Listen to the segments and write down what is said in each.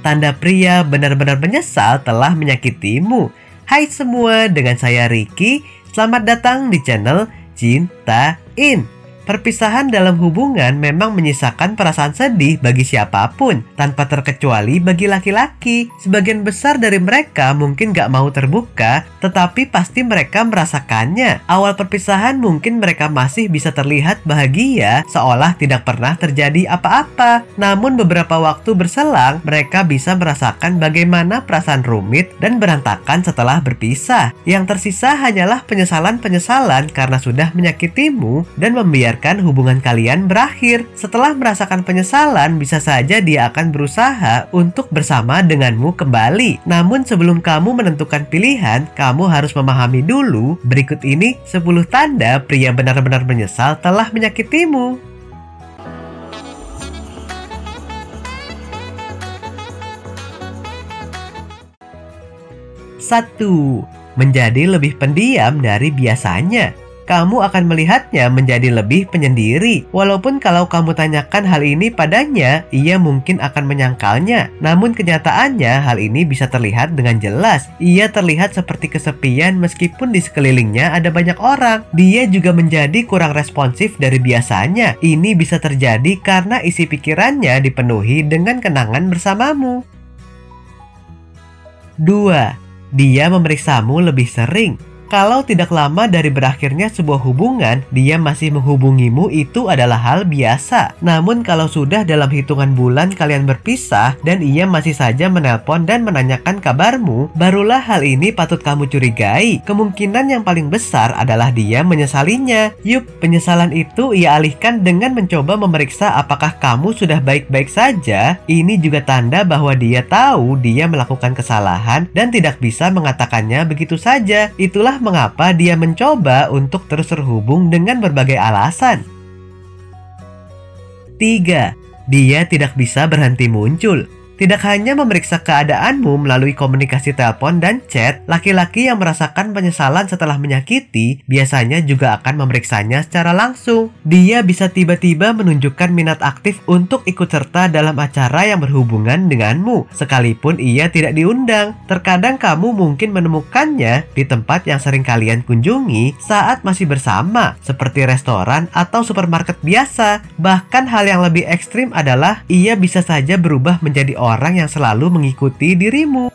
tanda pria benar-benar menyesal telah menyakitimu. Hai semua, dengan saya Ricky. Selamat datang di channel Cintain. Perpisahan dalam hubungan memang menyisakan perasaan sedih bagi siapapun, tanpa terkecuali bagi laki-laki. Sebagian besar dari mereka mungkin gak mau terbuka, tetapi pasti mereka merasakannya. Awal perpisahan mungkin mereka masih bisa terlihat bahagia, seolah tidak pernah terjadi apa-apa. Namun beberapa waktu berselang, mereka bisa merasakan bagaimana perasaan rumit dan berantakan setelah berpisah. Yang tersisa hanyalah penyesalan-penyesalan karena sudah menyakitimu dan membiarkan hubungan kalian berakhir. Setelah merasakan penyesalan, bisa saja dia akan berusaha untuk bersama denganmu kembali. Namun sebelum kamu menentukan pilihan, kamu harus memahami dulu. Berikut ini 10 tanda pria benar-benar menyesal telah menyakitimu. 1. Menjadi lebih pendiam dari biasanya. Kamu akan melihatnya menjadi lebih penyendiri. Walaupun kalau kamu tanyakan hal ini padanya, ia mungkin akan menyangkalnya. Namun kenyataannya hal ini bisa terlihat dengan jelas. Ia terlihat seperti kesepian meskipun di sekelilingnya ada banyak orang. Dia juga menjadi kurang responsif dari biasanya. Ini bisa terjadi karena isi pikirannya dipenuhi dengan kenangan bersamamu. 2. Dia memeriksamu lebih sering. Kalau tidak lama dari berakhirnya sebuah hubungan, dia masih menghubungimu, itu adalah hal biasa. Namun kalau sudah dalam hitungan bulan kalian berpisah dan ia masih saja menelpon dan menanyakan kabarmu, barulah hal ini patut kamu curigai. Kemungkinan yang paling besar adalah dia menyesalinya. Yup, penyesalan itu ia alihkan dengan mencoba memeriksa apakah kamu sudah baik-baik saja. Ini juga tanda bahwa dia tahu dia melakukan kesalahan dan tidak bisa mengatakannya begitu saja. Itulah mengapa dia mencoba untuk terus terhubung dengan berbagai alasan. 3. Dia tidak bisa berhenti muncul. Tidak hanya memeriksa keadaanmu melalui komunikasi telepon dan chat, laki-laki yang merasakan penyesalan setelah menyakiti biasanya juga akan memeriksanya secara langsung. Dia bisa tiba-tiba menunjukkan minat aktif untuk ikut serta dalam acara yang berhubungan denganmu, sekalipun ia tidak diundang. Terkadang kamu mungkin menemukannya di tempat yang sering kalian kunjungi saat masih bersama, seperti restoran atau supermarket biasa. Bahkan hal yang lebih ekstrim adalah ia bisa saja berubah menjadi orang yang selalu mengikuti dirimu.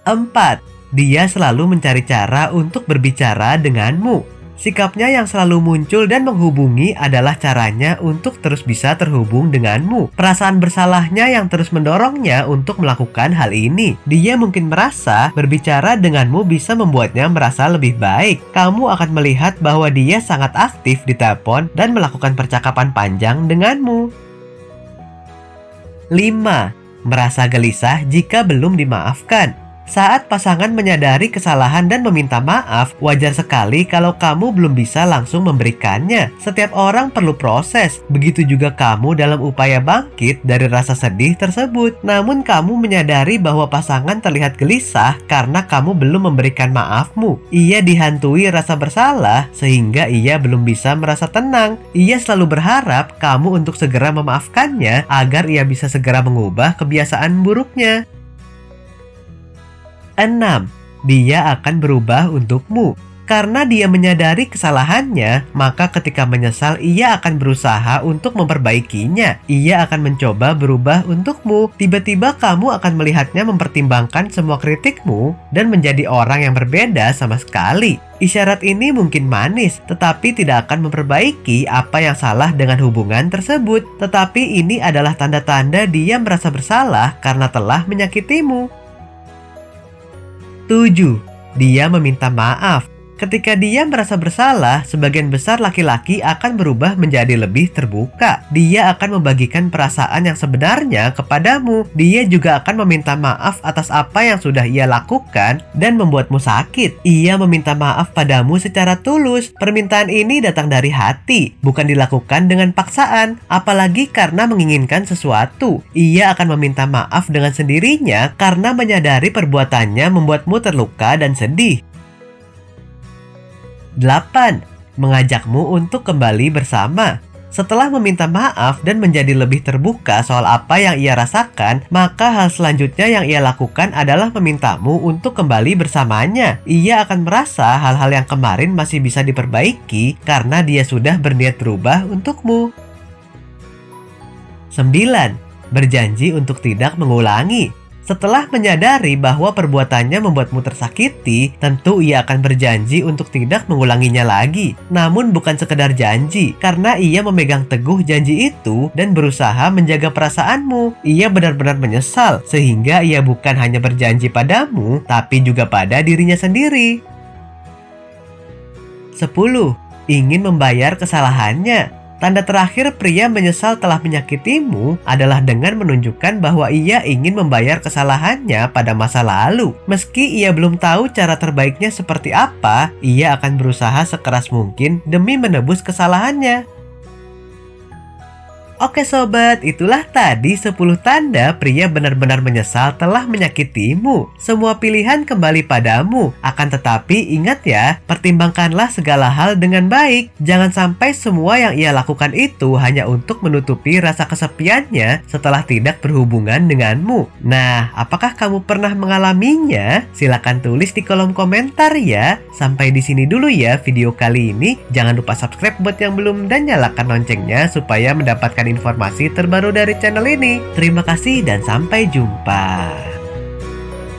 4. Dia selalu mencari cara untuk berbicara denganmu. Sikapnya yang selalu muncul dan menghubungi adalah caranya untuk terus bisa terhubung denganmu. Perasaan bersalahnya yang terus mendorongnya untuk melakukan hal ini. Dia mungkin merasa berbicara denganmu bisa membuatnya merasa lebih baik. Kamu akan melihat bahwa dia sangat aktif di telepon dan melakukan percakapan panjang denganmu. 5. Merasa gelisah jika belum dimaafkan. Saat pasangan menyadari kesalahan dan meminta maaf, wajar sekali kalau kamu belum bisa langsung memberikannya. Setiap orang perlu proses, begitu juga kamu dalam upaya bangkit dari rasa sedih tersebut. Namun kamu menyadari bahwa pasangan terlihat gelisah karena kamu belum memberikan maafmu. Ia dihantui rasa bersalah sehingga ia belum bisa merasa tenang. Ia selalu berharap kamu untuk segera memaafkannya agar ia bisa segera mengubah kebiasaan buruknya. 6. Dia akan berubah untukmu. Karena dia menyadari kesalahannya, maka ketika menyesal ia akan berusaha untuk memperbaikinya. Ia akan mencoba berubah untukmu. Tiba-tiba kamu akan melihatnya mempertimbangkan semua kritikmu dan menjadi orang yang berbeda sama sekali. Isyarat ini mungkin manis, tetapi tidak akan memperbaiki apa yang salah dengan hubungan tersebut. Tetapi ini adalah tanda-tanda dia merasa bersalah karena telah menyakitimu. 7. Dia meminta maaf. Ketika dia merasa bersalah, sebagian besar laki-laki akan berubah menjadi lebih terbuka. Dia akan membagikan perasaan yang sebenarnya kepadamu. Dia juga akan meminta maaf atas apa yang sudah ia lakukan dan membuatmu sakit. Ia meminta maaf padamu secara tulus. Permintaan ini datang dari hati, bukan dilakukan dengan paksaan, apalagi karena menginginkan sesuatu. Ia akan meminta maaf dengan sendirinya karena menyadari perbuatannya membuatmu terluka dan sedih. 8. Mengajakmu untuk kembali bersama. Setelah meminta maaf dan menjadi lebih terbuka soal apa yang ia rasakan, maka hal selanjutnya yang ia lakukan adalah memintamu untuk kembali bersamanya. Ia akan merasa hal-hal yang kemarin masih bisa diperbaiki karena dia sudah berniat berubah untukmu. 9. Berjanji untuk tidak mengulangi. Setelah menyadari bahwa perbuatannya membuatmu tersakiti, tentu ia akan berjanji untuk tidak mengulanginya lagi. Namun bukan sekedar janji, karena ia memegang teguh janji itu dan berusaha menjaga perasaanmu. Ia benar-benar menyesal, sehingga ia bukan hanya berjanji padamu, tapi juga pada dirinya sendiri. 10. Ingin membayar kesalahannya. Tanda terakhir pria menyesal telah menyakitimu adalah dengan menunjukkan bahwa ia ingin membayar kesalahannya pada masa lalu. Meski ia belum tahu cara terbaiknya seperti apa, ia akan berusaha sekeras mungkin demi menebus kesalahannya. Oke sobat, itulah tadi 10 tanda pria benar-benar menyesal telah menyakitimu. Semua pilihan kembali padamu. Akan tetapi ingat ya, pertimbangkanlah segala hal dengan baik. Jangan sampai semua yang ia lakukan itu hanya untuk menutupi rasa kesepiannya setelah tidak berhubungan denganmu. Nah, apakah kamu pernah mengalaminya? Silahkan tulis di kolom komentar ya. Sampai di sini dulu ya video kali ini. Jangan lupa subscribe buat yang belum dan nyalakan loncengnya supaya mendapatkan informasi terbaru dari channel ini. Terima kasih dan sampai jumpa.